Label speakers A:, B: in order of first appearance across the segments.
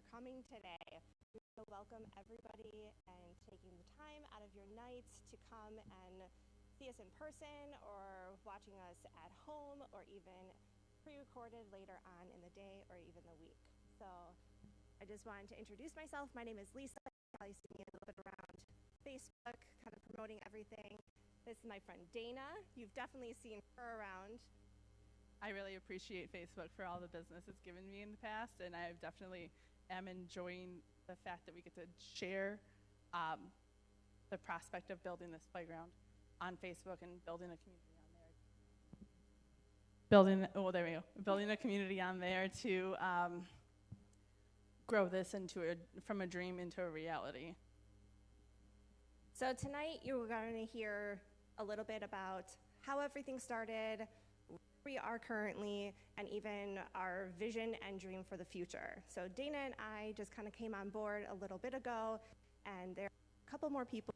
A: coming today. We want to welcome everybody and taking the time out of your nights to come and see us in person or watching us at home or even pre-recorded later on in the day or even the week. So I just wanted to introduce myself. My name is Lisa. You probably see me a little bit around Facebook, kind of promoting everything. This is my friend Dana. You've definitely seen her around.
B: I really appreciate Facebook for all the business it's given me in the past, and I definitely am enjoying the fact that we get to share the prospect of building this playground on Facebook and building a community on there. Building a community on there to grow this from a dream into a reality.
A: So tonight you're going to hear a little bit about how everything started, where we are currently, and even our vision and dream for the future. So Dana and I just kind of came on board a little bit ago, and there are a couple more people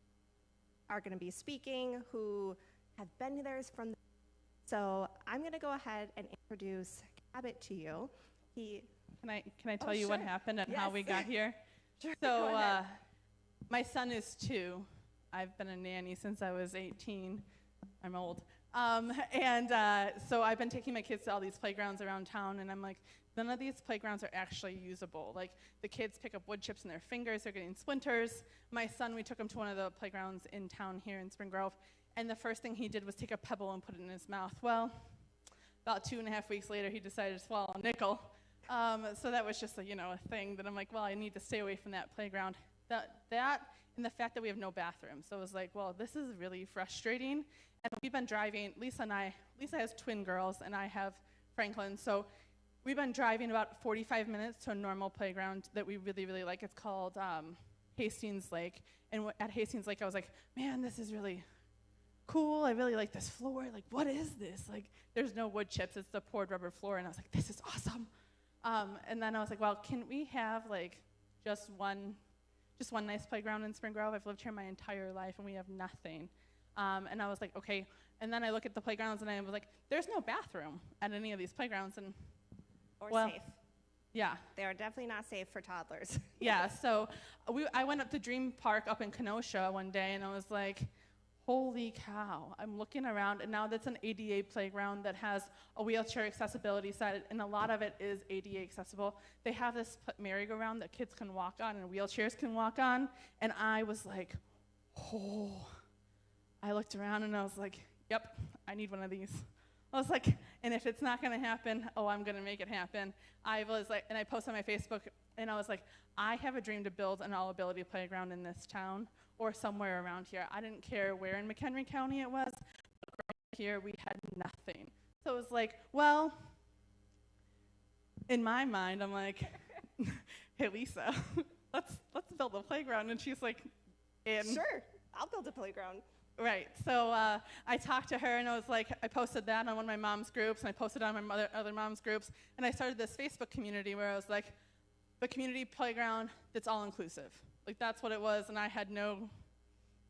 A: are going to be speaking who have been there from the So I'm going to go ahead and introduce Cabot to you.
B: Can I tell you what happened and how we got here?
A: Sure,
B: So my son is 2. I've been a nanny since I was 18. I'm old. So I've been taking my kids to all these playgrounds around town, and I'm like, none of these playgrounds are actually usable. Like, the kids pick up wood chips in their fingers, they're getting splinters. My son, we took him to one of the playgrounds in town here in Spring Grove, and the first thing he did was take a pebble and put it in his mouth. Well, about 2.5 weeks later, he decided to swallow a nickel. So that was just a thing that I'm like, well, I need to stay away from that playground. That and the fact that we have no bathroom. So it was like, well, this is really frustrating. And we've been driving, Lisa has twin girls, and I have Franklin. So we've been driving about 45 minutes to a normal playground that we really, really like. It's called Hastings Lake. And at Hastings Lake, I was like, man, this is really cool. I really like this floor. Like, what is this? Like, there's no wood chips. It's the poured rubber floor. And I was like, this is awesome. And then I was like, well, can we have just one nice playground in Spring Grove? I've lived here my entire life, and we have nothing. And I was like, okay. And then I look at the playgrounds, and I was like, there's no bathroom at any of these playgrounds.
A: Or safe.
B: Yeah.
A: They are definitely not safe for toddlers.
B: Yeah, so I went up to Dream Park up in Kenosha one day, and I was like, holy cow. I'm looking around, and now that's an ADA playground that has a wheelchair accessibility side, and a lot of it is ADA accessible. They have this merry-go-round that kids can walk on and wheelchairs can walk on, and I was like, oh. I looked around, and I was like, yep, I need one of these. I was like, and if it's not going to happen, I'm going to make it happen. I was like, and I posted on my Facebook, and I was like, I have a dream to build an all-ability playground in this town or somewhere around here. I didn't care where in McHenry County it was, but here we had nothing. So it was like, well, in my mind, I'm like, hey, Lisa, let's build a playground. And she's like,
A: Sure, I'll build a playground.
B: Right, so I talked to her, and I was like, I posted that on one of my mom's groups, and I posted it on my other mom's groups, and I started this Facebook community where I was like, the community playground that's all-inclusive. Like, that's what it was, and I had no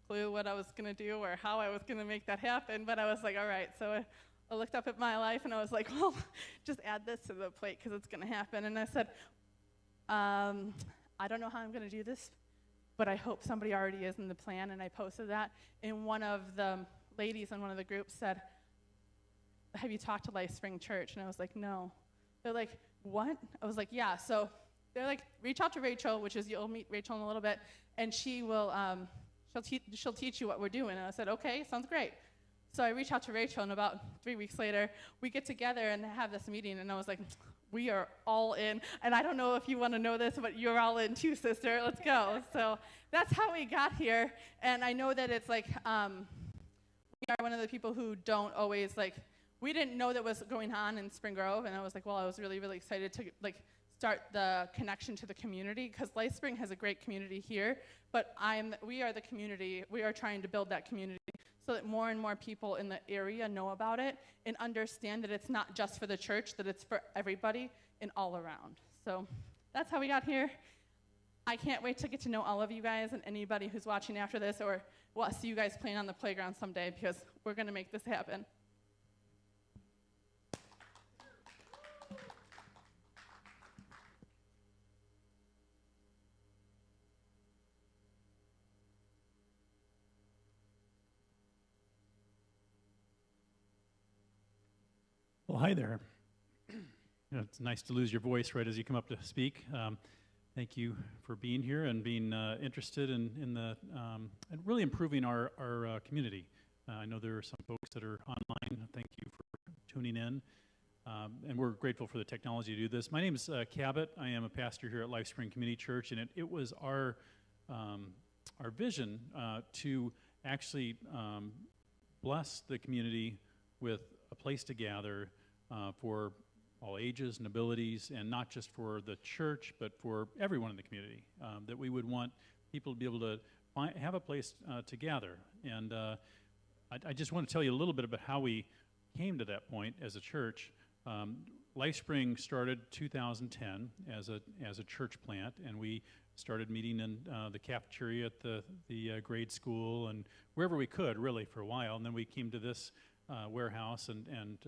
B: clue what I was going to do or how I was going to make that happen, but I was like, all right. So I looked up at my life, and I was like, well, just add this to the plate because it's going to happen. And I said, I don't know how I'm going to do this, but I hope somebody already is in the plan. And I posted that, and one of the ladies in one of the groups said, have you talked to Lifespring Church? And I was like, no. They're like, what? I was like, yeah. So they're like, reach out to Rachel, which is, you'll meet Rachel in a little bit, and she will, she'll teach you what we're doing. And I said, okay, sounds great. So I reached out to Rachel, and about 3 weeks later, we get together and have this meeting, and I was like, we are all in. And I don't know if you want to know this, but you're all in too, sister. Let's go. So that's how we got here. And I know that it's like, we are one of the people who don't always, we didn't know that was going on in Spring Grove. And I was like, well, I was really, really excited to, start the connection to the community, because Lifespring has a great community here, but we are the community. We are trying to build that community so that more and more people in the area know about it and understand that it's not just for the church, that it's for everybody and all around. So that's how we got here. I can't wait to get to know all of you guys and anybody who's watching after this, or we'll see you guys playing on the playground someday, because we're going to make this happen.
C: Well, hi there. It's nice to lose your voice right as you come up to speak. Thank you for being here and being interested in the and really improving our community. I know there are some folks that are online. Thank you for tuning in. And we're grateful for the technology to do this. My name is Cabot. I am a pastor here at Lifespring Community Church, and it was our vision to actually bless the community with a place to gather for all ages and abilities, and not just for the church, but for everyone in the community, that we would want people to be able to have a place to gather. And I just want to tell you a little bit about how we came to that point as a church. Lifespring started 2010 as a church plant, and we started meeting in the cafeteria at the grade school and wherever we could, really, for a while. And then we came to this warehouse and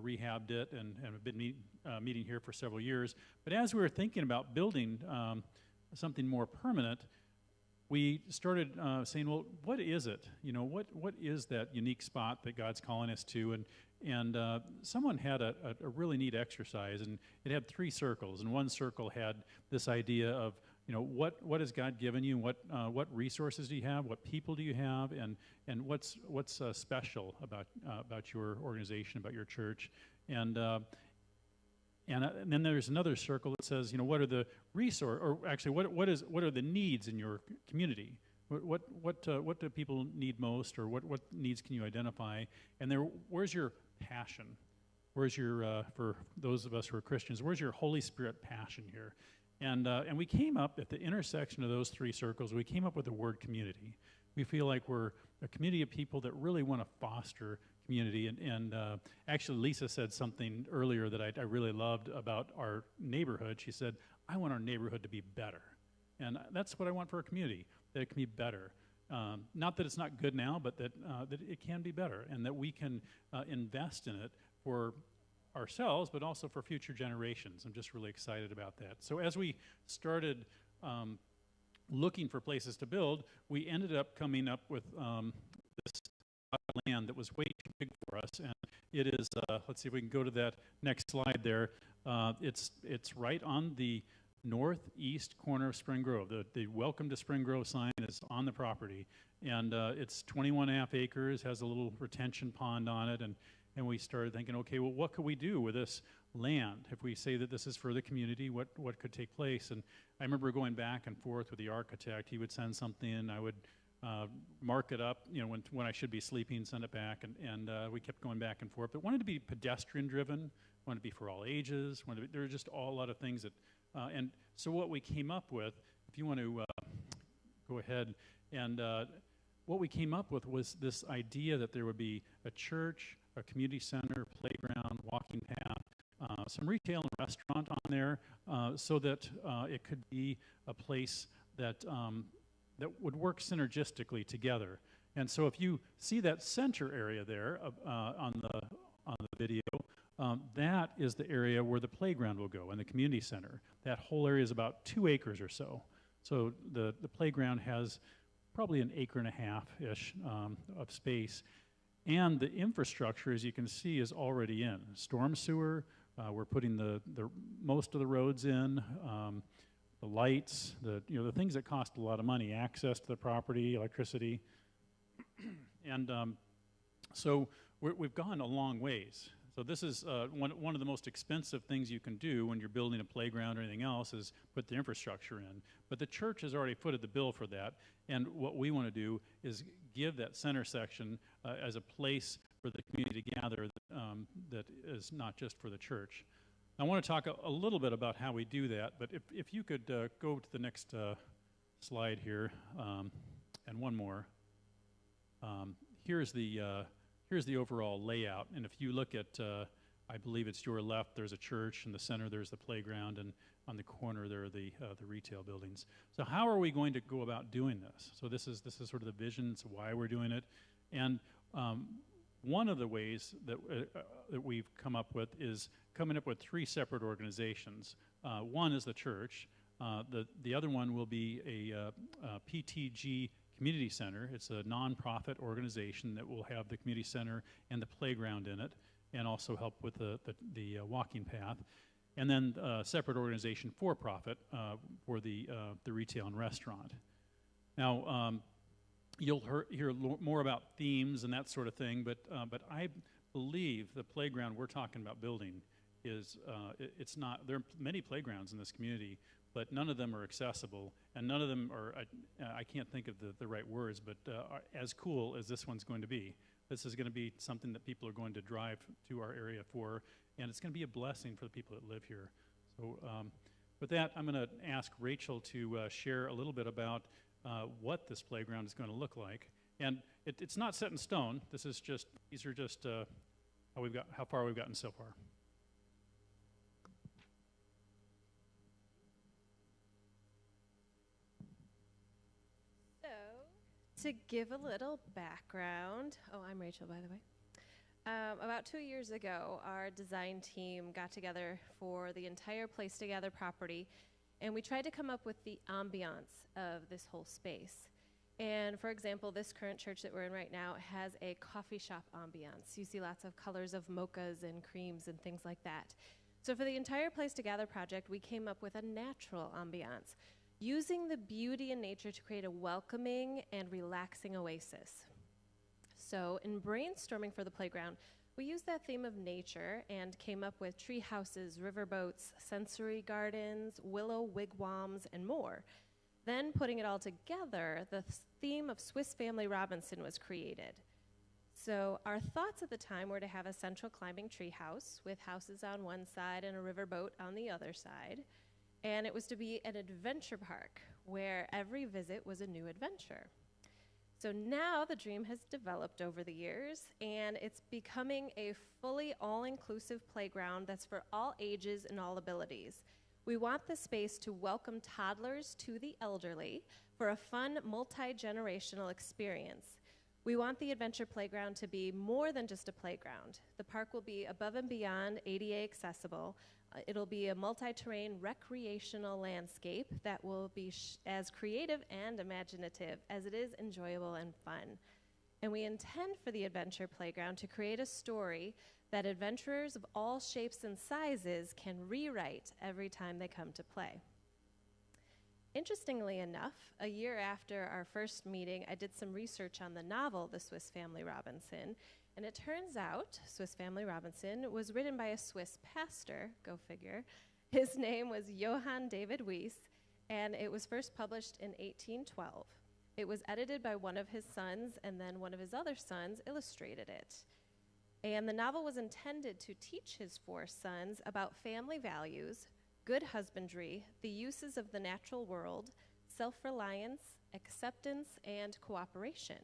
C: rehabbed it and have been meeting here for several years. But as we were thinking about building something more permanent, we started saying, well, what is it? You know, what is that unique spot that God's calling us to? And someone had a really neat exercise, and it had 3 circles, and one circle had this idea of, you know, what has God given you? What resources do you have? What people do you have? And what's special about your organization, about your church? And then there's another circle that says, you know, what are the what are the needs in your community? What do people need most, or what needs can you identify? And where's your passion? Where's your for those of us who are Christians? Where's your Holy Spirit passion here? And we came up at the intersection of those 3 circles. We came up with the word community. We feel like we're a community of people that really want to foster community. And actually, Lisa said something earlier that I really loved about our neighborhood. She said, "I want our neighborhood to be better," and that's what I want for our community. That it can be better. Not that it's not good now, but that it can be better, and that we can invest in it for ourselves, but also for future generations. I'm just really excited about that. So as we started looking for places to build, we ended up coming up with this land that was way too big for us, and it is, let's see if we can go to that next slide there. It's right on the northeast corner of Spring Grove. The Welcome to Spring Grove sign is on the property, and it's 21.5 acres, has a little retention pond on it, and we started thinking, okay, well, what could we do with this land? If we say that this is for the community, what could take place? And I remember going back and forth with the architect. He would send something, I would mark it up, you know, when I should be sleeping, send it back, and we kept going back and forth. But wanted to be pedestrian-driven, wanted to be for all ages, there were just a lot of things that, and so what we came up with, if you want to go ahead, and what we came up with was this idea that there would be a church, a community center, playground, walking path, some retail and restaurant on there, so that it could be a place that would work synergistically together. And so if you see that center area there on the video, that is the area where the playground will go, and the community center. That whole area is about 2 acres or so. So the playground has probably 1.5 acres-ish of space. And the infrastructure, as you can see, is already in. Storm sewer, we're putting the most of the roads in, the lights, the things that cost a lot of money, access to the property, electricity. And so we've gone a long ways. So this is one of the most expensive things you can do when you're building a playground or anything else is put the infrastructure in. But the church has already footed the bill for that. And what we want to do is give that center section as a place for the community to gather that is not just for the church. I want to talk a little bit about how we do that, but if you could go to the next slide here, and one more. Here's the overall layout, and if you look at, I believe it's your left, there's a church, in the center there's the playground, and on the corner there are the retail buildings. So how are we going to go about doing this? So this is sort of the vision, it's why we're doing it, and one of the ways that we've come up with is coming up with 3 separate organizations. One is the church. The other one will be a PTG Community Center. It's a nonprofit organization that will have the community center and the playground in it. and also help with the walking path. And then separate organization for profit for the retail and restaurant. Now, you'll hear more about themes and that sort of thing, but I believe the playground we're talking about building is, it's not, there are many playgrounds in this community, but none of them are accessible, and none of them are, I can't think of the right words, but are as cool as this one's going to be. This is going to be something that people are going to drive to our area for, and it's going to be a blessing for the people that live here. So with that, I'm going to ask Rachel to share a little bit about what this playground is going to look like. And it's not set in stone. This is just, these are just how far we've gotten so far.
D: To give a little background, I'm Rachel, by the way. About 2 years ago, our design team got together for the entire Place Together property, and we tried to come up with the ambiance of this whole space. And for example, this current church that we're in right now has a coffee shop ambiance. You see lots of colors of mochas and creams and things like that. So for the entire Place Together project, we came up with a natural ambiance, using the beauty in nature to create a welcoming and relaxing oasis. So in brainstorming for the playground, we used that theme of nature and came up with tree houses, riverboats, sensory gardens, willow wigwams, and more. Then putting it all together, the theme of Swiss Family Robinson was created. So our thoughts at the time were to have a central climbing tree house with houses on one side and a riverboat on the other side. And it was to be an adventure park where every visit was a new adventure. So now the dream has developed over the years, and it's becoming a fully all-inclusive playground that's for all ages and all abilities. We want the space to welcome toddlers to the elderly for a fun, multi-generational experience. We want the adventure playground to be more than just a playground. The park will be above and beyond ADA accessible. It'll be a multi-terrain recreational landscape that will be as creative and imaginative as it is enjoyable and fun. And we intend for the adventure playground to create a story that adventurers of all shapes and sizes can rewrite every time they come to play. Interestingly enough, a year after our first meeting, I did some research on the novel, The Swiss Family Robinson, and it turns out Swiss Family Robinson was written by a Swiss pastor, go figure. His name was Johann David Wyss, and it was first published in 1812. It was edited by one of his sons, and then one of his other sons illustrated it. And the novel was intended to teach his 4 sons about family values, good husbandry, the uses of the natural world, self-reliance, acceptance, and cooperation.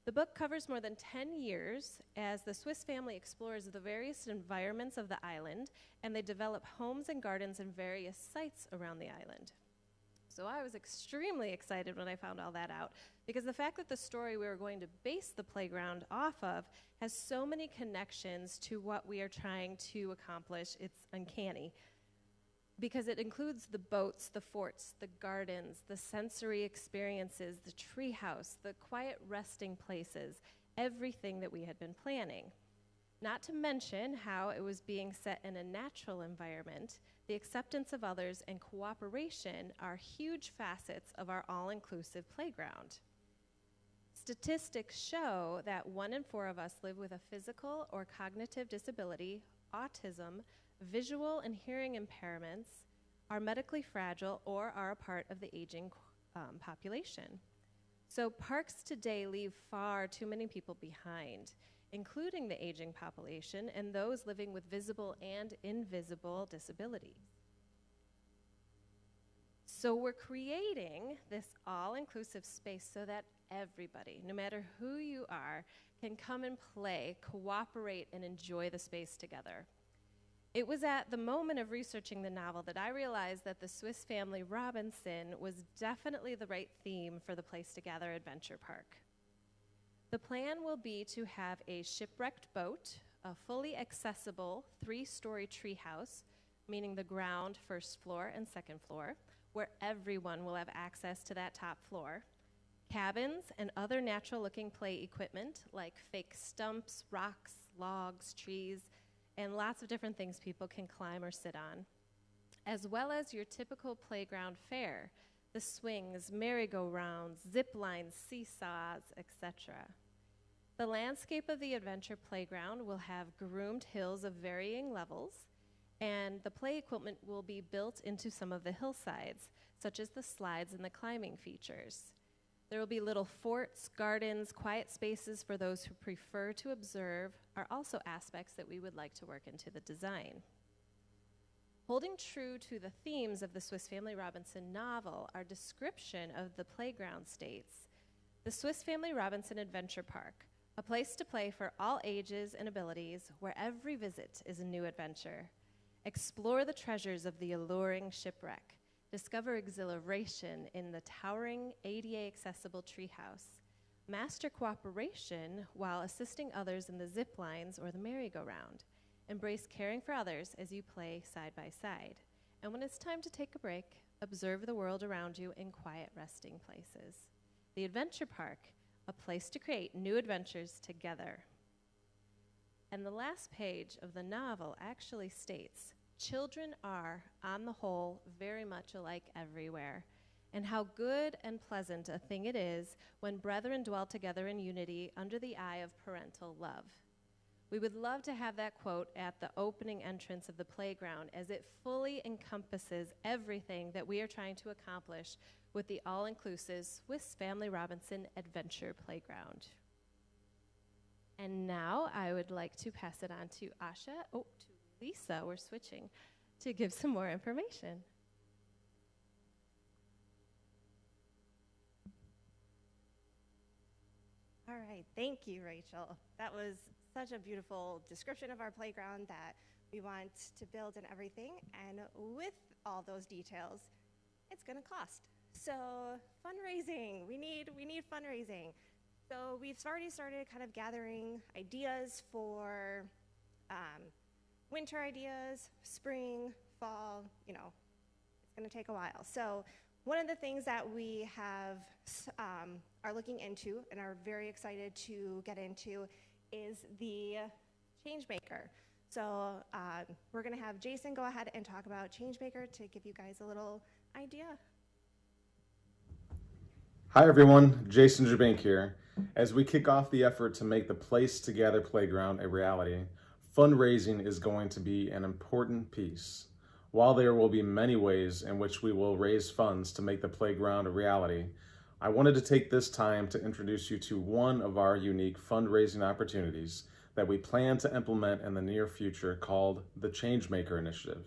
D: The book covers more than 10 years as the Swiss family explores the various environments of the island, and they develop homes and gardens in various sites around the island. So I was extremely excited when I found all that out, because the fact that the story we were going to base the playground off of has so many connections to what we are trying to accomplish, it's uncanny. Because it includes the boats, the forts, the gardens, the sensory experiences, the treehouse, the quiet resting places, everything that we had been planning. Not to mention how it was being set in a natural environment. The acceptance of others and cooperation are huge facets of our all-inclusive playground. Statistics show that 1 in 4 of us live with a physical or cognitive disability, autism, visual and hearing impairments, are medically fragile, or are a part of the aging population. So parks today leave far too many people behind, including the aging population and those living with visible and invisible disabilities. So we're creating this all-inclusive space so that everybody, no matter who you are, can come and play, cooperate, and enjoy the space together. It was at the moment of researching the novel that I realized that the Swiss Family Robinson was definitely the right theme for the Place Together Adventure Park. The plan will be to have a shipwrecked boat, a fully accessible 3-story treehouse, meaning the ground, first floor, and second floor, where everyone will have access to that top floor, cabins and other natural-looking play equipment like fake stumps, rocks, logs, trees, and lots of different things people can climb or sit on, as well as your typical playground fare, the swings, merry-go-rounds, zip lines, seesaws, etc. The landscape of the adventure playground will have groomed hills of varying levels, and the play equipment will be built into some of the hillsides, such as the slides and the climbing features. There will be little forts, gardens, quiet spaces for those who prefer to observe are also aspects that we would like to work into the design. Holding true to the themes of the Swiss Family Robinson novel, our description of the playground states, the Swiss Family Robinson Adventure Park, a place to play for all ages and abilities, where every visit is a new adventure. Explore the treasures of the alluring shipwreck. Discover exhilaration in the towering ADA-accessible treehouse. Master cooperation while assisting others in the zip lines or the merry-go-round. Embrace caring for others as you play side by side. And when it's time to take a break, observe the world around you in quiet resting places. The Adventure Park, a place to create new adventures together. And the last page of the novel actually states, children are, on the whole, very much alike everywhere, and how good and pleasant a thing it is when brethren dwell together in unity under the eye of parental love. We would love to have that quote at the opening entrance of the playground, as it fully encompasses everything that we are trying to accomplish with the all-inclusive Swiss Family Robinson Adventure Playground. And now I would like to pass it on to to Lisa, we're switching, to give some more information.
A: All right, thank you, Rachel. That was such a beautiful description of our playground that we want to build and everything. And with all those details, it's gonna cost. So fundraising, we need fundraising. So we've already started kind of gathering ideas for winter ideas, spring, fall, it's gonna take a while. So one of the things that we have are looking into and are very excited to get into is the Changemaker. So we're gonna have Jason go ahead and talk about Changemaker to give you guys a little idea.
E: Hi everyone, Jason Jabank here. As we kick off the effort to make the Place Together Playground a reality, fundraising is going to be an important piece. While there will be many ways in which we will raise funds to make the playground a reality, I wanted to take this time to introduce you to one of our unique fundraising opportunities that we plan to implement in the near future, called the Changemaker Initiative.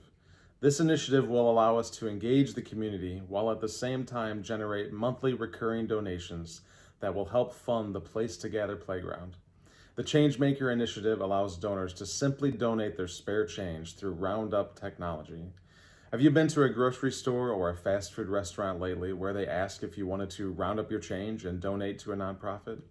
E: This initiative will allow us to engage the community while at the same time generate monthly recurring donations that will help fund the Place Together Playground. The Changemaker Initiative allows donors to simply donate their spare change through Roundup technology. Have you been to a grocery store or a fast food restaurant lately where they ask if you wanted to round up your change and donate to a nonprofit?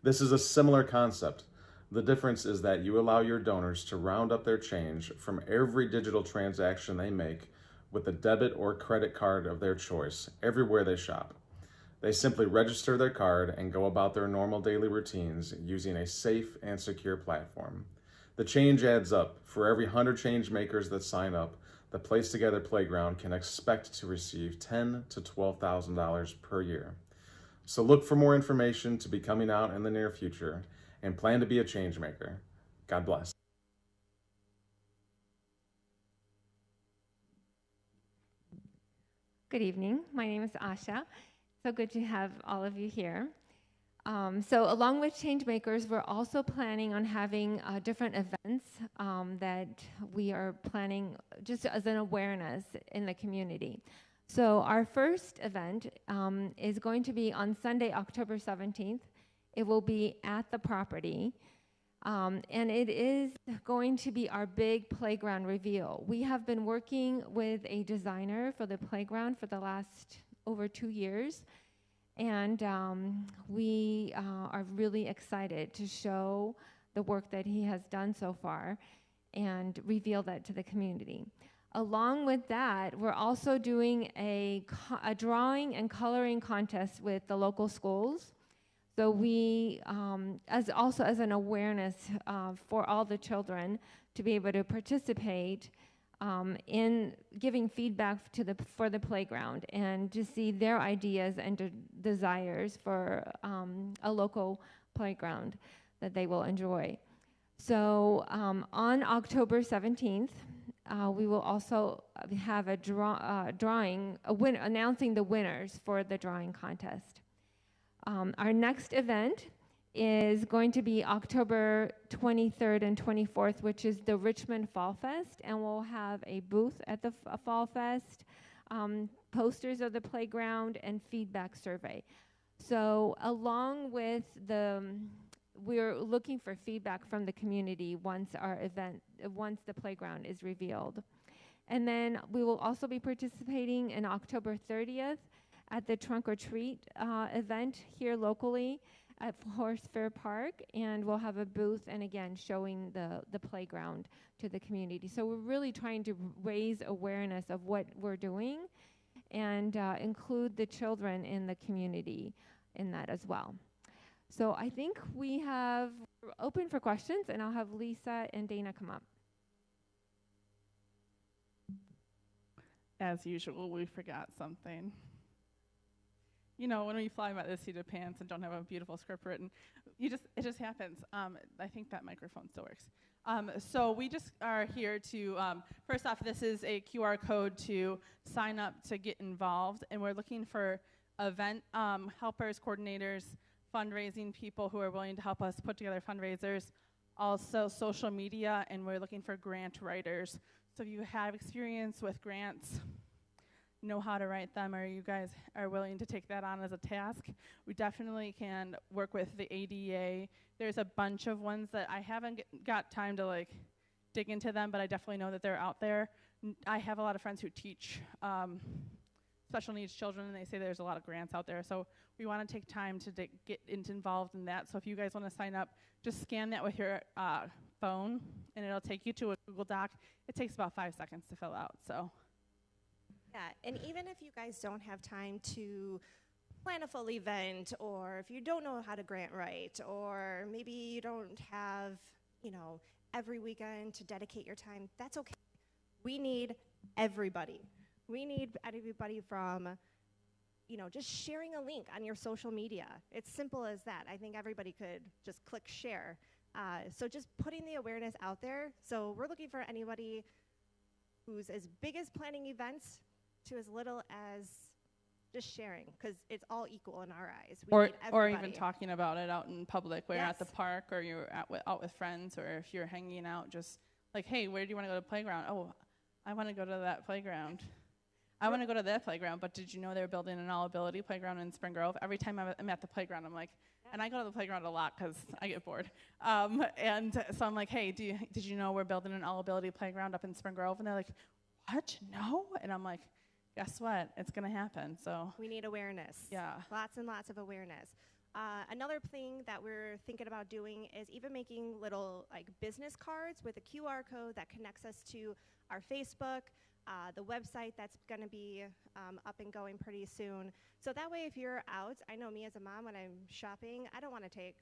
E: This is a similar concept. The difference is that you allow your donors to round up their change from every digital transaction they make with a debit or credit card of their choice everywhere they shop. They simply register their card and go about their normal daily routines using a safe and secure platform. The change adds up. For every 100 change makers that sign up, the Place Together Playground can expect to receive $10,000 to $12,000 per year. So look for more information to be coming out in the near future and plan to be a change maker. God bless.
F: Good evening. My name is Asha. So good to have all of you here. So along with Changemakers, we're also planning on having different events that we are planning just as an awareness in the community. So our first event is going to be on Sunday, October 17th. It will be at the property. And it is going to be our big playground reveal. We have been working with a designer for the playground for the last over 2 years. And we are really excited to show the work that he has done so far and reveal that to the community. Along with that, we're also doing a drawing and coloring contest with the local schools. So we, as an awareness for all the children to be able to participate in giving feedback for the playground and to see their ideas and desires for a local playground that they will enjoy. So on October 17th, we will also have a drawing, announcing the winners for the drawing contest. Our next event is going to be October 23rd and 24th, which is the Richmond Fall Fest, and we'll have a booth at the Fall Fest, posters of the playground, and feedback survey. So along with we're looking for feedback from the community once the playground is revealed. And then we will also be participating in October 30th at the Trunk or Treat event here locally at Horse Fair Park, and we'll have a booth and again showing the playground to the community. So we're really trying to raise awareness of what we're doing and include the children in the community in that as well. So I think we're open for questions, and I'll have Lisa and Dana come up.
B: As usual, we forgot something. You know, when we fly by the seat of pants and don't have a beautiful script written, it just happens. I think that microphone still works. So we just are here to, first off, this is a QR code to sign up to get involved, and we're looking for event helpers, coordinators, fundraising people who are willing to help us put together fundraisers, also social media, and we're looking for grant writers. So if you have experience with grants, know how to write them, or you guys are willing to take that on as a task, we definitely can work with the ADA. There's a bunch of ones that I haven't got time to dig into them, but I definitely know that they're out there. I have a lot of friends who teach special needs children, and they say there's a lot of grants out there. So we want to take time to get involved in that. So if you guys want to sign up, just scan that with your phone, and it'll take you to a Google Doc. It takes about 5 seconds to fill out. So.
A: Yeah, and even if you guys don't have time to plan a full event, or if you don't know how to grant write, or maybe you don't have, every weekend to dedicate your time, that's okay. We need everybody. We need everybody from, just sharing a link on your social media. It's simple as that. I think everybody could just click share. So just putting the awareness out there. So we're looking for anybody who's as big as planning events to as little as just sharing, because it's all equal in our eyes.
B: Or even talking about it out in public, where you're at the park, or you're out with friends, or if you're hanging out, just like, hey, where do you want to go to the playground? Oh, I want to go to that playground. I want to go to that playground, but did you know they're building an all-ability playground in Spring Grove? Every time I'm at the playground, I'm like, and I go to the playground a lot because I get bored. And so I'm like, hey, did you know we're building an all-ability playground up in Spring Grove? And they're like, what? No? And I'm like, guess what? It's going to happen. So
A: we need awareness.
B: Yeah.
A: Lots and lots of awareness. Another thing that we're thinking about doing is even making little business cards with a QR code that connects us to our Facebook, the website that's going to be up and going pretty soon. So that way, if you're out, I know me as a mom, when I'm shopping, I don't want to take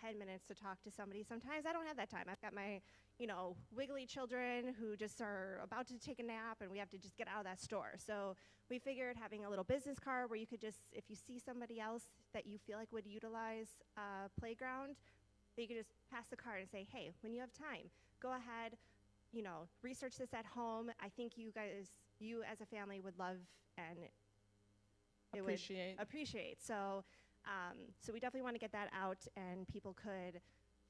A: 10 minutes to talk to somebody. Sometimes I don't have that time. I've got my, wiggly children who just are about to take a nap, and we have to just get out of that store. So we figured having a little business card where you could just, if you see somebody else that you feel like would utilize a playground, that you could just pass the card and say, hey, when you have time, go ahead, research this at home. I think you as a family would love and appreciate. So we definitely want to get that out, and people could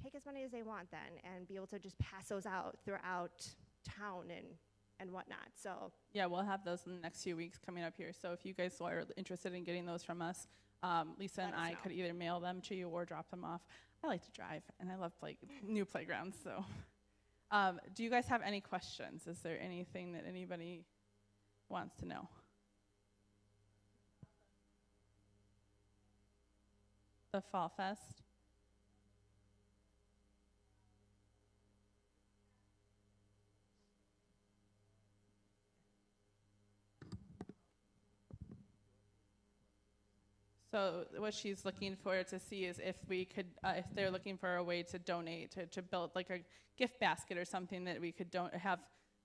A: take as many as they want then and be able to just pass those out throughout town and whatnot. So
B: yeah, we'll have those in the next few weeks coming up here. So if you guys are interested in getting those from us, Lisa and I could either mail them to you or drop them off. I like to drive, and I love new playgrounds. So do you guys have any questions? Is there anything that anybody wants to know? The Fall Fest? So what she's looking for to see is if we could, if they're looking for a way to donate, to build like a gift basket or something that we could have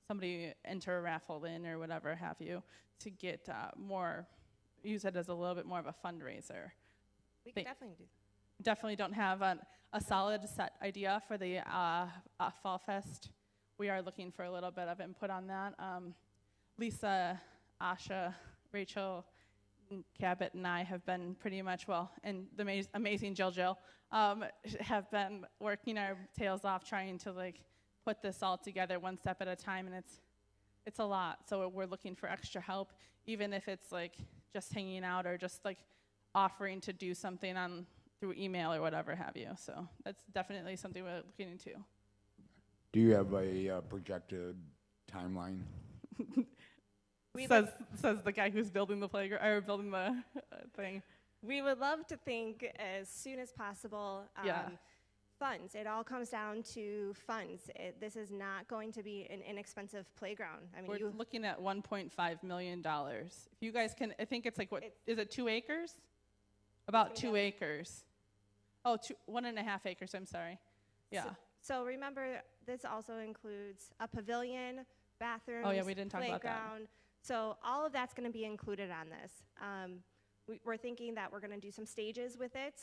B: somebody enter a raffle in or whatever have you, to get more, use it as a little bit more of a fundraiser.
A: We can definitely do that.
B: Definitely don't have a solid set idea for the Fall Fest. We are looking for a little bit of input on that. Lisa, Asha, Rachel, Cabot, and I have been pretty much, and the amazing Jill, have been working our tails off trying to like put this all together one step at a time, and it's a lot. So we're looking for extra help, even if it's like just hanging out or just like offering to do something through email or whatever have you. So that's definitely something we're looking into.
G: Do you have a projected timeline?
B: Says the guy who's building the playground or building the thing.
A: We would love to think as soon as possible. Funds. It all comes down to funds. This is not going to be an inexpensive playground. I mean,
B: we're looking at $1.5 million. If you guys can, I think it's like, is it 2 acres? About 2 acres. Oh, 1.5 acres, I'm sorry. Yeah.
A: So remember, this also includes a pavilion, bathrooms,
B: oh yeah, we didn't talk about that.
A: So all of that's going to be included on this. We're thinking that we're going to do some stages with it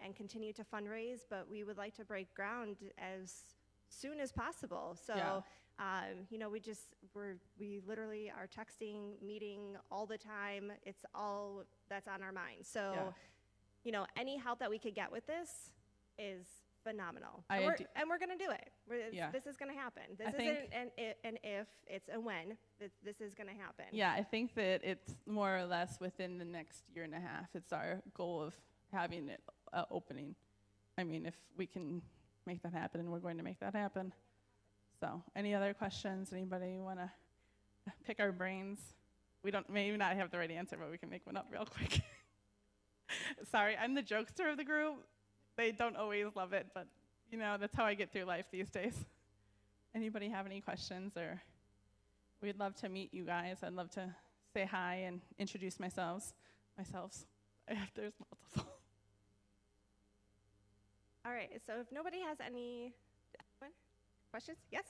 A: and continue to fundraise, but we would like to break ground as soon as possible. So, you know, we literally are texting, meeting all the time. It's all that's on our mind. So, you know, any help that we could get with this is phenomenal. And we're going to do it. This is going to happen. This isn't an if, it's a when. This is going to happen.
B: Yeah, I think that it's more or less within the next 1.5 years. It's our goal of having it opening. I mean, if we can make that happen, and we're going to make that happen. So, any other questions? Anybody want to pick our brains? We don't maybe not have the right answer, but we can make one up real quick. Sorry, I'm the jokester of the group. They don't always love it, but you know, that's how I get through life these days. Anybody have any questions? Or we'd love to meet you guys. I'd love to say hi and introduce myself. There's multiple.
A: All right, so if nobody has any questions, yes?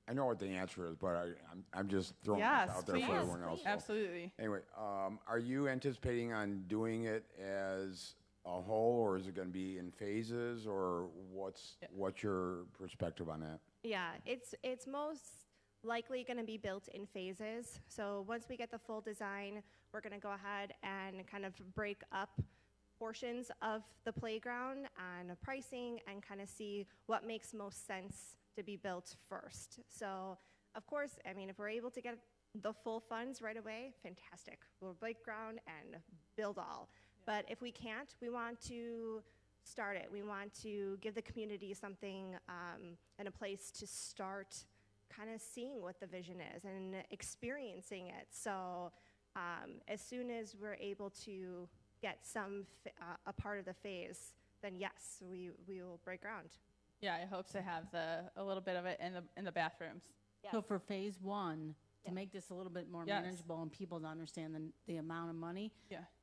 G: I know what the answer is, but I'm just throwing this out there for everyone else. So.
B: Absolutely.
G: Anyway, are you anticipating on doing it as a whole, or is it going to be in phases, or what's your perspective on that?
A: Yeah, it's most likely going to be built in phases. So once we get the full design, we're going to go ahead and kind of break up portions of the playground on pricing and kind of see what makes most sense to be built first. So, of course, I mean, if we're able to get the full funds right away, fantastic. We'll break ground and build all. But if we can't, we want to start it. We want to give the community something and a place to start kind of seeing what the vision is and experiencing it. So as soon as we're able to get a part of the phase, then yes, we will break ground.
B: Yeah, I hope to have a little bit of it in the bathrooms.
A: Yes.
H: So for phase 1, to make this a little bit more manageable and people to understand the amount of money,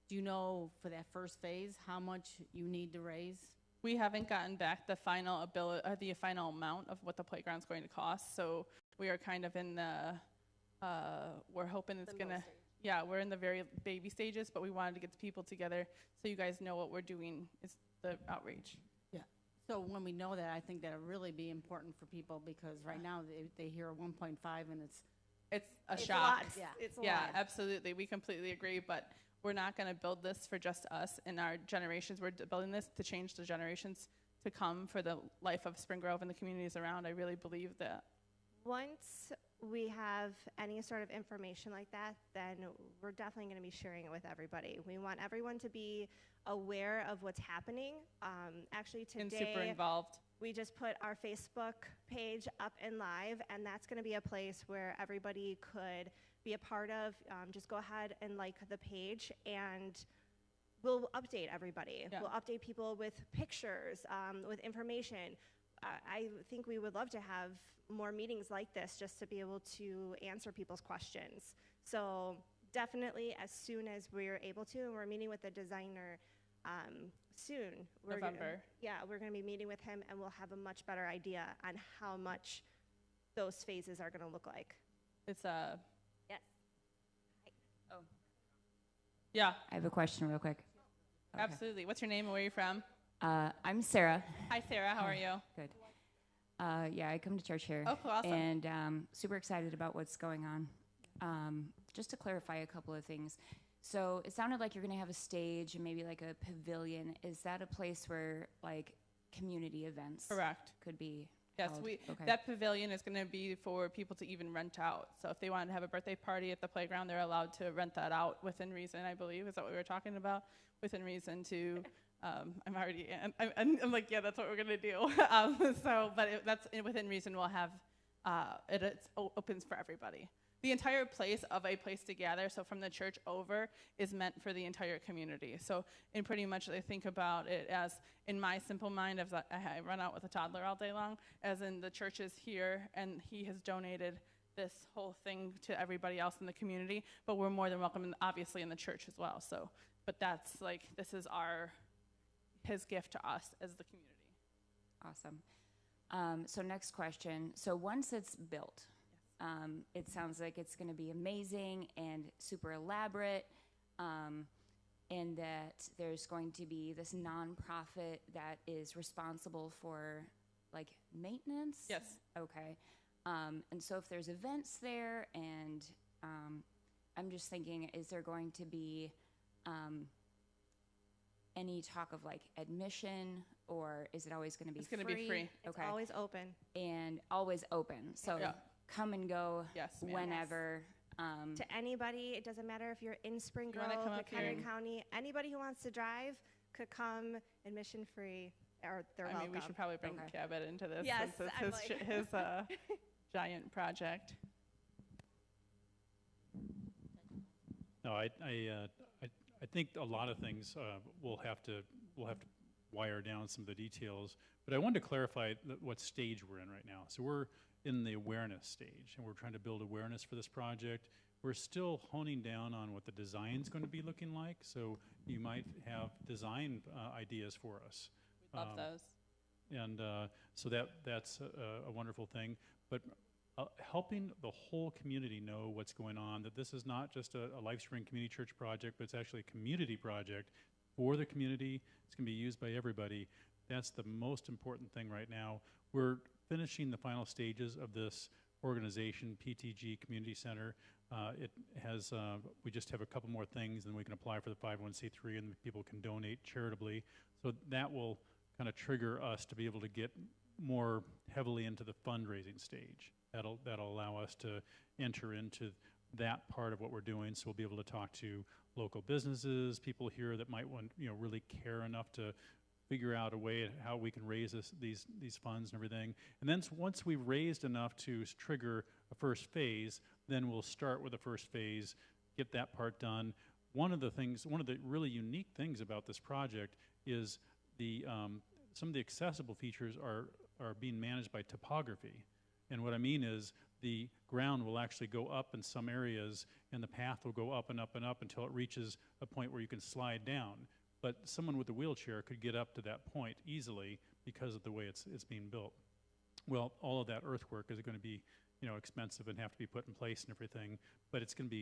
H: do you know for that first phase how much you need to raise?
B: We haven't gotten back the final amount of what the playground's going to cost, so we are kind of in we're hoping it's going to, we're in the very baby stages, but we wanted to get the people together so you guys know what we're doing is the outreach.
H: So when we know that, I think that'll really be important for people, because right now they hear 1.5 and
B: it's a shock.
A: A lot.
H: It's
A: a lot.
B: Absolutely. We completely agree, but we're not going to build this for just us and our generations. We're building this to change the generations to come for the life of Spring Grove and the communities around. I really believe that.
A: Once we have any sort of information like that, then we're definitely going to be sharing it with everybody. We want everyone to be aware of what's happening. Actually, today,
B: and super involved.
A: We just put our Facebook page up and live, and that's going to be a place where everybody could be a part of. Just go ahead and like the page, and we'll update everybody. We'll update people with pictures, with information. I think we would love to have more meetings like this just to be able to answer people's questions. So definitely as soon as we're able to, and we're meeting with the designer soon.
B: November.
A: We're going to be meeting with him, and we'll have a much better idea on how much those phases are going to look like.
B: It's
A: Yes.
B: yeah,
I: I have a question real quick. Okay.
B: absolutely. What's your name and where are you from?
I: I'm Sarah.
B: Hi, Sarah. How are you?
I: Good. Yeah, I come to church here.
B: Oh, cool, awesome.
I: And super excited about what's going on. Just to clarify a couple of things. So it sounded like you're going to have a stage and maybe like a pavilion. Is that a place where like community events
B: Correct.
I: could be
B: Yes,
I: held?
B: we
I: Okay.
B: that pavilion is going to be for people to even rent out. So if they wanted to have a birthday party at the playground, they're allowed to rent that out within reason, I believe. Is that what we were talking about? Within reason to, I'm already, I'm like, yeah, that's what we're going to do. That's within reason. We'll have, it opens for everybody. The entire place of a place to gather, so from the church over, is meant for the entire community. So, and pretty much I think about it as, in my simple mind, as I run out with a toddler all day long, as in the church is here, and he has donated this whole thing to everybody else in the community, but we're more than welcome, obviously, in the church as well. So, but that's like, this is his gift to us as the community.
I: Awesome. So next question. So once it's built, it sounds like it's going to be amazing and super elaborate, and that there's going to be this nonprofit that is responsible for like maintenance.
B: Yes.
I: Okay. And so if there's events there, and I'm just thinking, is there going to be any talk of like admission, or is it always going to be free?
B: It's going to be free.
A: It's always open.
I: And always open. So
B: Yeah.
I: come and go
B: Yes, ma'am.
I: whenever.
A: To anybody, it doesn't matter if you're in Spring
B: You
A: Grove,
B: wanna come up here?
A: McHenry County, anybody who wants to drive could come admission free, or they're
B: I
A: welcome.
B: mean, we should probably bring
I: Okay.
B: Cabot into this
A: Yes,
B: since
A: I'm
B: it's his giant project.
C: No, I think a lot of things we'll have to wire down some of the details. But I wanted to clarify what stage we're in right now. So we're in the awareness stage, and we're trying to build awareness for this project. We're still honing down on what the design's going to be looking like. So you might have design ideas for us.
B: We love those.
C: And so that's a wonderful thing. But helping the whole community know what's going on, that this is not just a Lifespring Community Church project, but it's actually a community project for the community. It's going to be used by everybody. That's the most important thing right now. We're finishing the final stages of this organization, PTG Community Center. It has, we just have a couple more things, and we can apply for the 501c3, and people can donate charitably. So that will kind of trigger us to be able to get more heavily into the fundraising stage. That'll allow us to enter into that part of what we're doing. So we'll be able to talk to local businesses, people here that might want, really care enough to figure out a way how we can raise these funds and everything. And then once we've raised enough to trigger a first phase, then we'll start with the first phase, get that part done. One of the really unique things about this project is some of the accessible features are being managed by topography. And what I mean is the ground will actually go up in some areas, and the path will go up and up and up until it reaches a point where you can slide down. But someone with a wheelchair could get up to that point easily because of the way it's being built. Well, all of that earthwork is going to be, expensive and have to be put in place and everything. But it's going to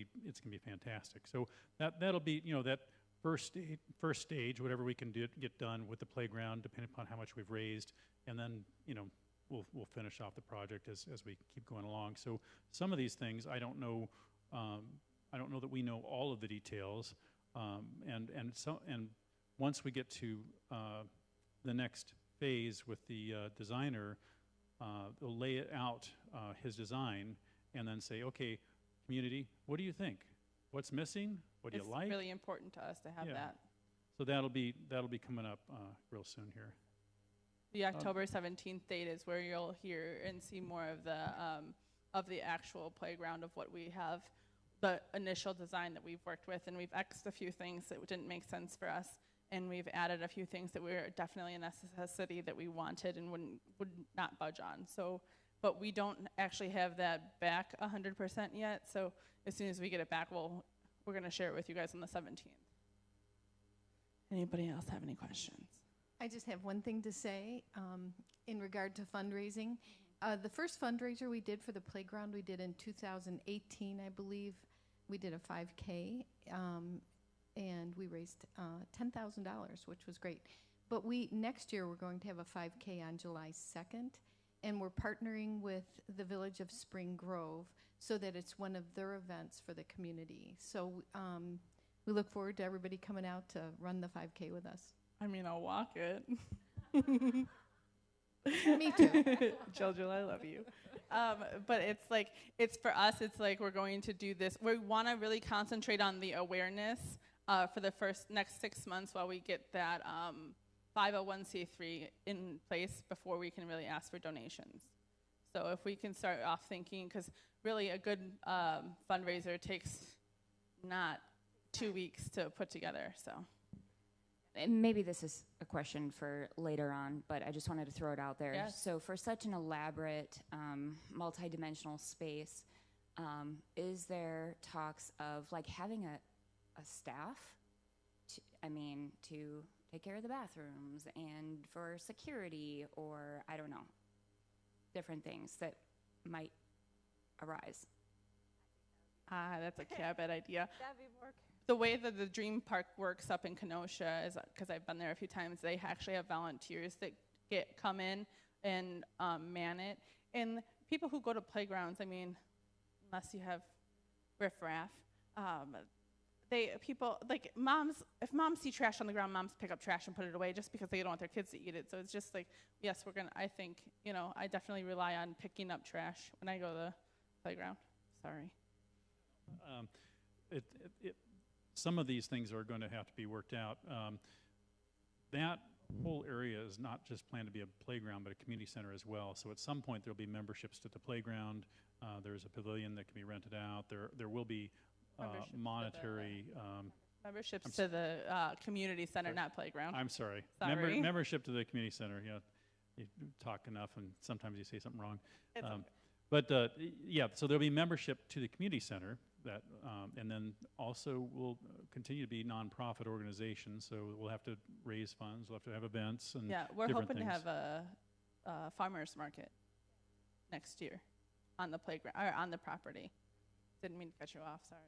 C: be fantastic. So that'll be, that first stage, whatever we can get done with the playground, depending upon how much we've raised, and then we'll finish off the project as we keep going along. So some of these things I don't know that we know all of the details, and once we get to the next phase with the designer, they'll lay it out, his design, and then say, okay, community, what do you think? What's missing? What do you like?
B: It's really important to us to have that.
C: So that'll be coming up real soon here.
B: The October 17th date is where you'll hear and see more of the actual playground of what we have, the initial design that we've worked with, and we've X'd a few things that didn't make sense for us, and we've added a few things that were definitely a necessity that we wanted and would not budge on. So, but we don't actually have that back 100% yet. So as soon as we get it back, we'll we're going to share it with you guys on the 17th. Anybody else have any questions?
J: I just have one thing to say in regard to fundraising. The first fundraiser we did for the playground, we did in 2018, I believe. We did a 5K, and we raised $10,000, which was great. But next year we're going to have a 5K on July 2nd, and we're partnering with the Village of Spring Grove so that it's one of their events for the community. So we look forward to everybody coming out to run the 5K with us.
B: I mean, I'll walk it.
J: Me too.
B: Jojo, I love you. But it's for us, it's like we're going to do this. We want to really concentrate on the awareness for the next 6 months while we get that 501c3 in place before we can really ask for donations. So if we can start off thinking, because really a good fundraiser takes not 2 weeks to put together, so.
I: And maybe this is a question for later on, but I just wanted to throw it out there.
B: Yes.
I: So for such an elaborate, multi-dimensional space, is there talks of like having a staff, to take care of the bathrooms and for security, or I don't know, different things that might arise?
B: That's a bad idea.
D: That'd be more.
B: The way that the Dream Park works up in Kenosha is, because I've been there a few times, they actually have volunteers that come in and man it. And people who go to playgrounds, I mean, unless you have riffraff, if moms see trash on the ground, moms pick up trash and put it away just because they don't want their kids to eat it. So it's just like, yes, I think, I definitely rely on picking up trash when I go to the playground. Sorry.
C: Some of these things are going to have to be worked out. That whole area is not just planned to be a playground, but a community center as well. So at some point there'll be memberships to the playground. There's a pavilion that can be rented out. There will be monetary
B: memberships to the community center,
C: sorry.
B: Not playground.
C: I'm sorry.
B: Sorry.
C: Membership to the community center. Yeah, you talk enough, and sometimes you say something wrong.
B: Okay.
C: But so there'll be membership to the community center. That and then also we'll continue to be nonprofit organizations, so we'll have to raise funds, we'll have to have events and
B: we're
C: different
B: hoping
C: things.
B: to have a farmers market next year on the playground or on the property. Didn't mean to cut you off. Sorry.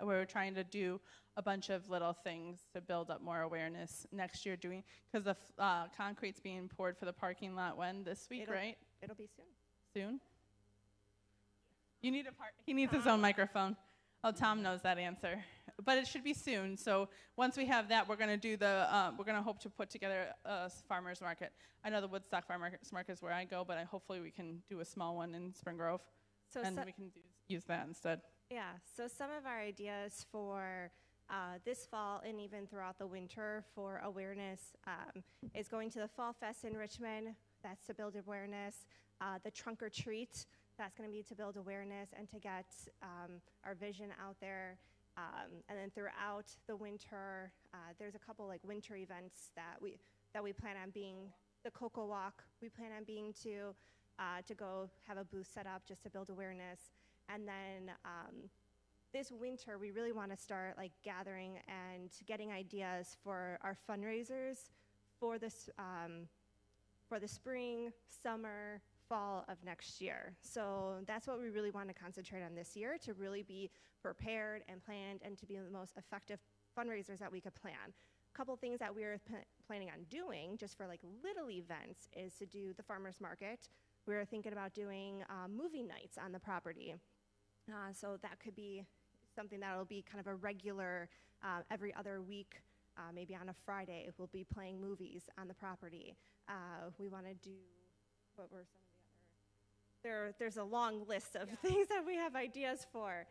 B: We're trying to do a bunch of little things to build up more awareness next year. Because the concrete's being poured for the parking lot this week, right?
A: It'll be soon.
B: Soon. You need he needs his own microphone. Oh, Tom knows that answer. But it should be soon. So once we have that, we're going to do we're going to hope to put together a farmer's market. I know the Woodstock Farmer's Market is where I go, but hopefully we can do a small one in Spring Grove. And we can use that instead.
A: Yeah, so some of our ideas for this fall and even throughout the winter for awareness is going to the Fall Fest in Richmond. That's to build awareness. The Trunk or Treat. That's going to be to build awareness and to get our vision out there. And then throughout the winter, there's a couple winter events that we plan on being. The Cocoa Walk, we plan on being to go have a booth set up just to build awareness. And then this winter, we really want to start gathering and getting ideas for our fundraisers for this for the spring, summer, fall of next year. So that's what we really want to concentrate on this year, to really be prepared and planned and to be the most effective fundraisers that we could plan. A couple things that we're planning on doing just for little events is to do the farmer's market. We're thinking about doing movie nights on the property. So that could be something that will be kind of a regular every other week. Maybe on a Friday, we'll be playing movies on the property. We want to do, what were some of the other, there's a long list of things that we have ideas for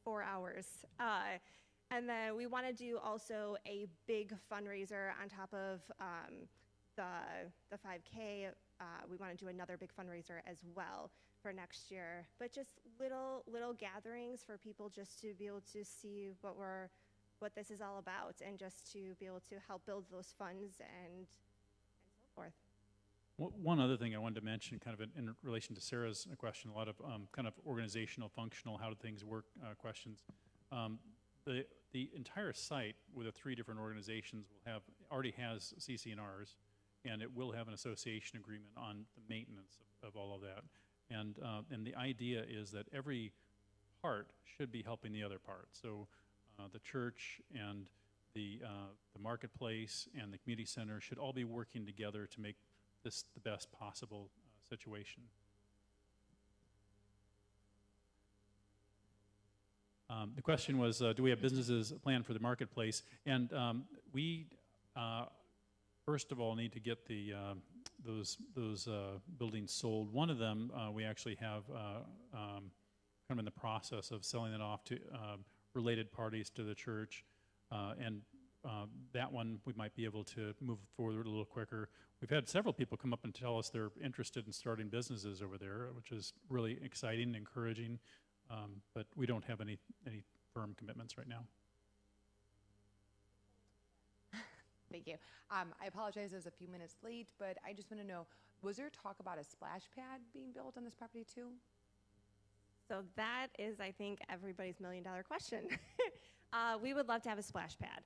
A: 4 hours. And then we want to do also a big fundraiser on top of the 5K. We want to do another big fundraiser as well for next year. But just little gatherings for people just to be able to see what this is all about, and just to be able to help build those funds and so forth.
C: One other thing I wanted to mention, kind of in relation to Sarah's question, a lot of kind of organizational, functional, how do things work questions. The entire site with the 3 different organizations already has CC&Rs, and it will have an association agreement on the maintenance of all of that. And the idea is that every part should be helping the other part. So the church and the marketplace and the community center should all be working together to make this the best possible situation. The question was, do we have businesses planned for the marketplace? And we, first of all, need to get those buildings sold. One of them we actually have kind of in the process of selling it off to related parties to the church, and that one we might be able to move forward a little quicker. We've had several people come up and tell us they're interested in starting businesses over there, which is really exciting and encouraging, but we don't have any firm commitments right now.
K: Thank you. I apologize I was a few minutes late, but I just want to know, was there talk about a splash pad being built on this property too?
A: So that is, I think, everybody's million-dollar question. We would love to have a splash pad.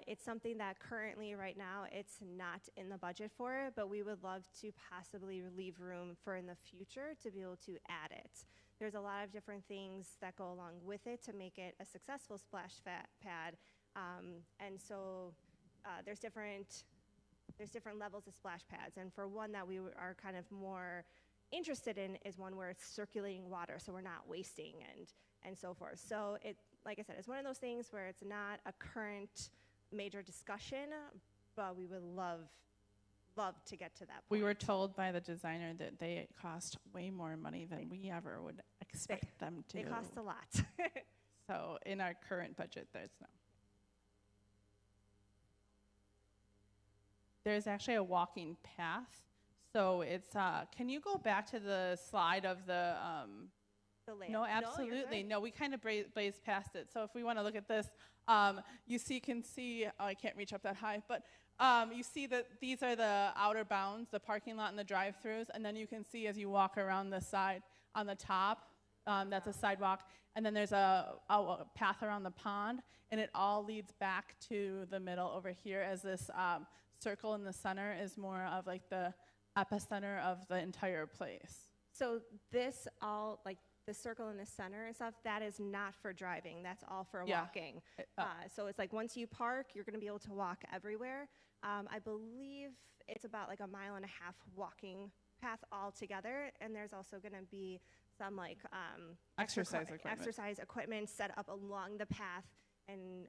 A: It's something that currently, right now, it's not in the budget for it, but we would love to possibly leave room for in the future to be able to add it. There's a lot of different things that go along with it to make it a successful splash pad, and so there's different levels of splash pads. And for one that we are kind of more interested in is one where it's circulating water, so we're not wasting and so forth. So it, like I said, it's one of those things where it's not a current major discussion, but we would love to get to that point.
B: We were told by the designer that they cost way more money than we ever would expect them to.
A: They cost a lot.
B: So in our current budget, there's actually a walking path. So it's, can you go back to the slide of the layout? No, absolutely. No, we kind of blazed past it. So if we want to look at this, you can see, I can't reach up that high, but you see that these are the outer bounds, the parking lot and the drive-throughs, and then you can see as you walk around the side on the top, that's a sidewalk, and then there's a path around the pond, and it all leads back to the middle over here as this circle in the center is more of like the epicenter of the entire place.
A: So this all, like the circle in the center and stuff, that is not for driving. That's all for walking. So it's like once you park, you're going to be able to walk everywhere. I believe it's about like 1.5 mile walking path all together, and there's also going to be some like exercise equipment set up along the path and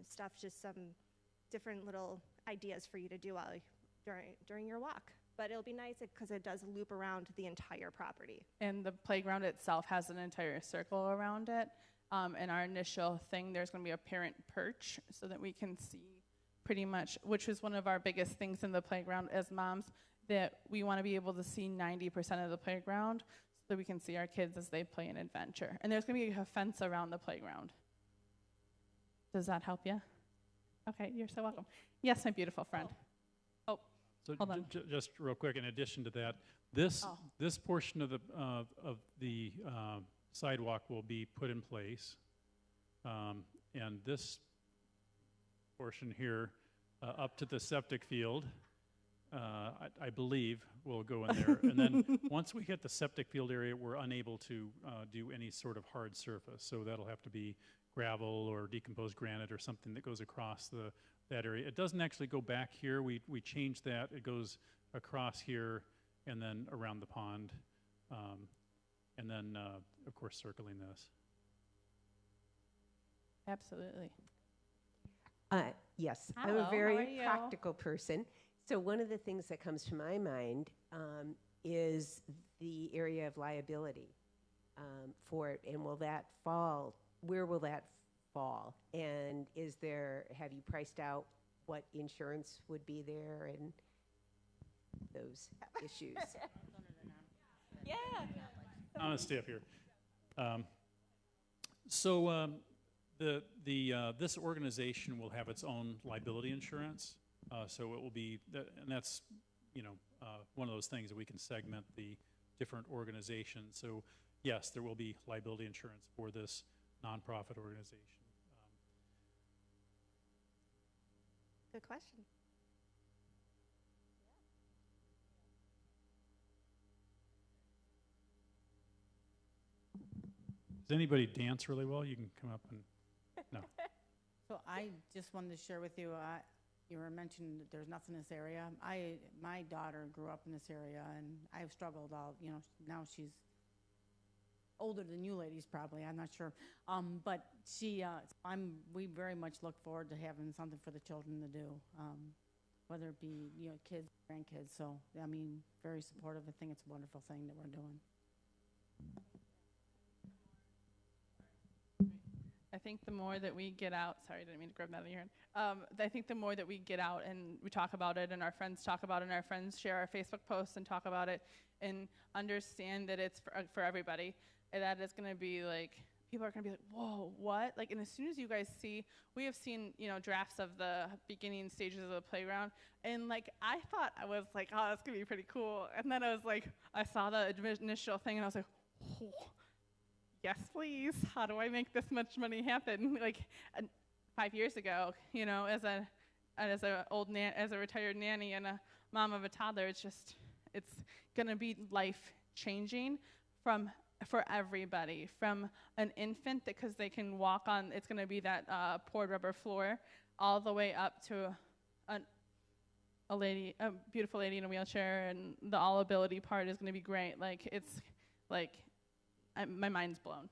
A: stuff, just some different little ideas for you to do during your walk. But it'll be nice because it does loop around the entire property.
B: And the playground itself has an entire circle around it. And our initial thing, there's going to be a parent perch so that we can see pretty much, which is one of our biggest things in the playground as moms, that we want to be able to see 90% of the playground so that we can see our kids as they play an adventure. And there's going to be a fence around the playground. Does that help you? Okay, you're so welcome. Yes, my beautiful friend. Oh.
C: So
B: hold on.
C: Just real quick, in addition to that, this portion of the sidewalk will be put in place, and this portion here up to the septic field, I believe, will go in there. And then once we hit the septic field area, we're unable to do any sort of hard surface, so that'll have to be gravel or decomposed granite or something that goes across that area. It doesn't actually go back here. We changed that. It goes across here and then around the pond, and then, of course, circling this.
B: Absolutely.
L: Yes,
B: Hello,
L: I'm a very practical person. So one of the things that comes to my mind is the area of liability for it, and will that fall? Where will that fall? And have you priced out what insurance would be there and those issues?
A: Yeah.
C: I'm gonna stay up here. This organization will have its own liability insurance. So it will be, and that's one of those things that we can segment the different organizations. So yes, there will be liability insurance for this nonprofit organization.
A: Good question.
C: Does anybody dance really well? You can come up and, no.
H: So I just wanted to share with you, you were mentioning that there's nothing in this area. My daughter grew up in this area, and I've struggled now she's older than you ladies probably, I'm not sure. But we very much look forward to having something for the children to do, whether it be, kids, grandkids. So, I mean, very supportive. I think it's a wonderful thing that we're doing.
B: I think the more that we get out, sorry, I didn't mean to grab that out of your hand. I think the more that we get out and we talk about it and our friends talk about it and our friends share our Facebook posts and talk about it and understand that it's for everybody, and that is going to be like, people are going to be like, whoa, what? Like, and as soon as you guys see, we have seen, drafts of the beginning stages of the playground, and like, I thought I was like, oh, that's going to be pretty cool. And then I was like, I saw the initial thing and I was like, oh. Yes, please. How do I make this much money happen? Like 5 years ago, as a retired nanny and a mom of a toddler, it's gonna be life changing for everybody. From an infant because they can walk on, it's gonna be that poured rubber floor, all the way up to a beautiful lady in a wheelchair, and the all ability part is gonna be great. Like it's like. My mind's blown.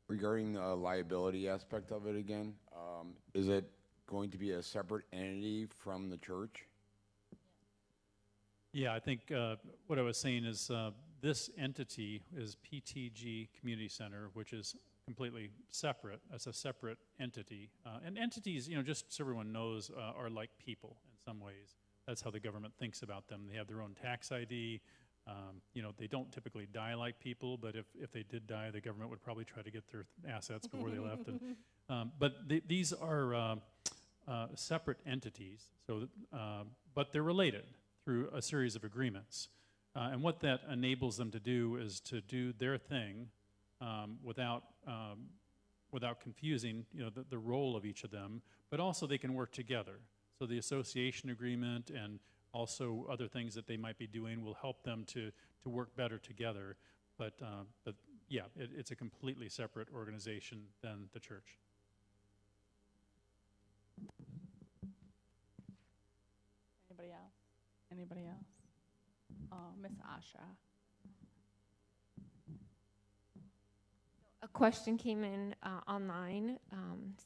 G: Regarding the liability aspect of it again, is it going to be a separate entity from the church?
C: Yeah, I think what I was saying is this entity is PTG Community Center, which is completely separate. It's a separate entity. And entities, just so everyone knows, are like people in some ways. That's how the government thinks about them. They have their own tax ID. They don't typically die like people, but if they did die, the government would probably try to get their assets before they left. But these are separate entities, but they're related through a series of agreements. And what that enables them to do is to do their thing without confusing the role of each of them, but also they can work together. So the association agreement and also other things that they might be doing will help them to work better together. But yeah, it's a completely separate organization than the church.
B: Anybody else? Oh, Miss Asha.
F: A question came in online,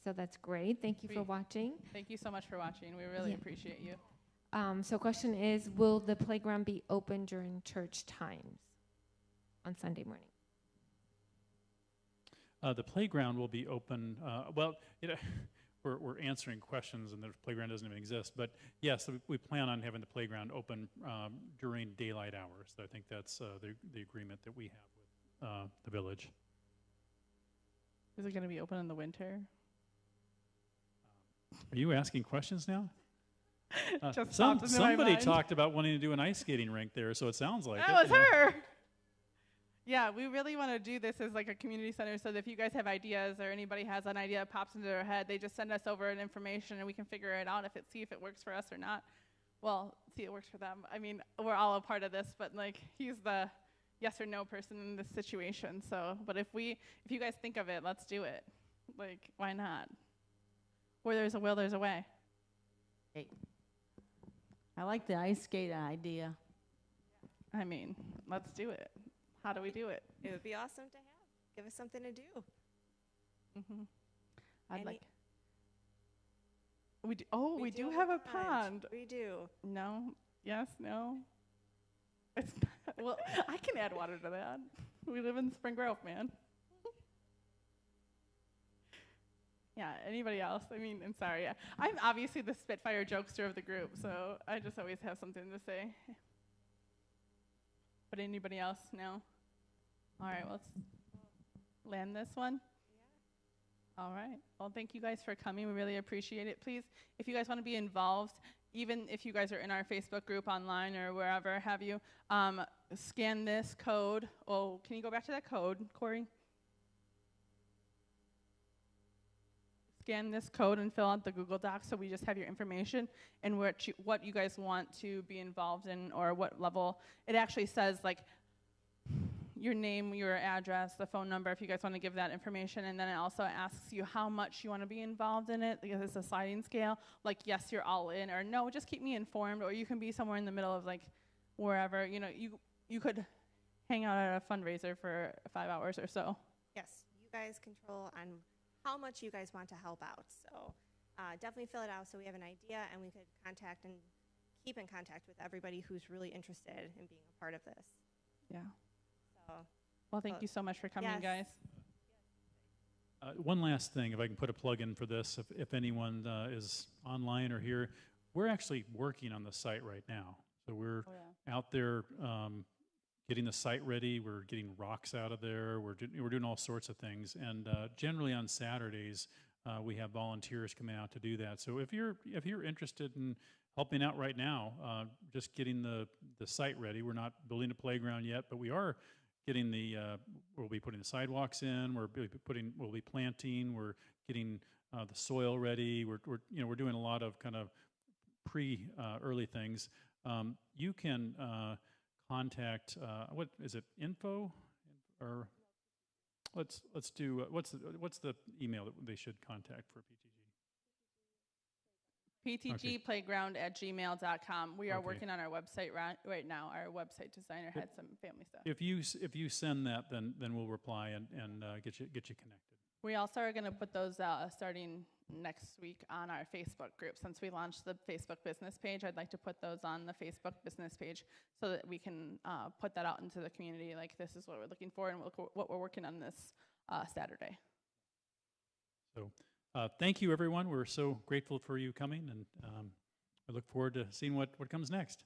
F: so that's great. Thank you for watching.
B: Thank you so much for watching. We really appreciate you.
F: So question is, will the playground be open during church times on Sunday morning?
C: The playground will be open, we're answering questions and the playground doesn't even exist, but yes, we plan on having the playground open during daylight hours. I think that's the agreement that we have with the village.
B: Is it going to be open in the winter?
C: Are you asking questions now?
B: Somebody
C: talked about wanting to do an ice skating rink there, so it sounds like
B: that was her. Yeah, we really want to do this as like a community center, so that if you guys have ideas or anybody has an idea that pops into their head, they just send us over an information and we can figure it out, see if it works for us or not. Well, see if it works for them. I mean, we're all a part of this, but like he's the yes or no person in this situation. So, but if you guys think of it, let's do it. Like, why not? Where there's a will, there's a way.
H: Hey. I like the ice skate idea.
B: I mean, let's do it. How do we do it?
A: It would be awesome to have. Give us something to do.
B: Mm-hmm. We do have a pond.
A: We do.
B: No. Yes. No. It's well, I can add water to that. We live in Spring Grove, man. Yeah, anybody else? I mean, I'm sorry. Yeah. I'm obviously the Spitfire jokester of the group, so I just always have something to say. But anybody else? No? All right, let's land this one. Yeah. All right. Well, thank you guys for coming. We really appreciate it. Please, if you guys want to be involved even if you guys are in our Facebook group online or wherever have you, scan this code. Oh, can you go back to that code, Corey? Scan this code and fill out the Google Doc so we just have your information and what you guys want to be involved in or what level. It actually says like your name, your address, the phone number if you guys want to give that information, and then it also asks you how much you want to be involved in it because it's a sliding scale, like yes, you're all in, or no, just keep me informed, or you can be somewhere in the middle of like wherever, you know, you could hang out at a fundraiser for 5 hours or so.
A: Yes, you guys control on how much you guys want to help out. So definitely fill it out so we have an idea and we could contact and keep in contact with everybody who's really interested in being a part of this.
B: Yeah.
A: So,
B: well, thank you so much for coming,
A: yes.
B: guys.
C: One last thing, if I can put a plug in for this, if anyone is online or here, we're actually working on the site right now. So we're out there getting the site ready. We're getting rocks out of there. We're doing all sorts of things. And generally on Saturdays, we have volunteers coming out to do that. So if you're interested in helping out right now, just getting the site ready. We're not building a playground yet, but we are getting we'll be putting the sidewalks in. We'll be planting. We're getting the soil ready. We're doing a lot of kind of early things. You can contact what is it? Info, or let's do what's the email that they should contact for PTG?
B: PTGplayground@gmail.com. We are
C: Okay.
B: working on our website right now. Our website designer had some family stuff.
C: If you send that, then we'll reply and get you connected.
B: We also are going to put those starting next week on our Facebook group. Since we launched the Facebook business page, I'd like to put those on the Facebook business page so that we can put that out into the community. Like, this is what we're looking for and what we're working on this Saturday.
C: So thank you, everyone. We're so grateful for you coming, and I look forward to seeing what comes next.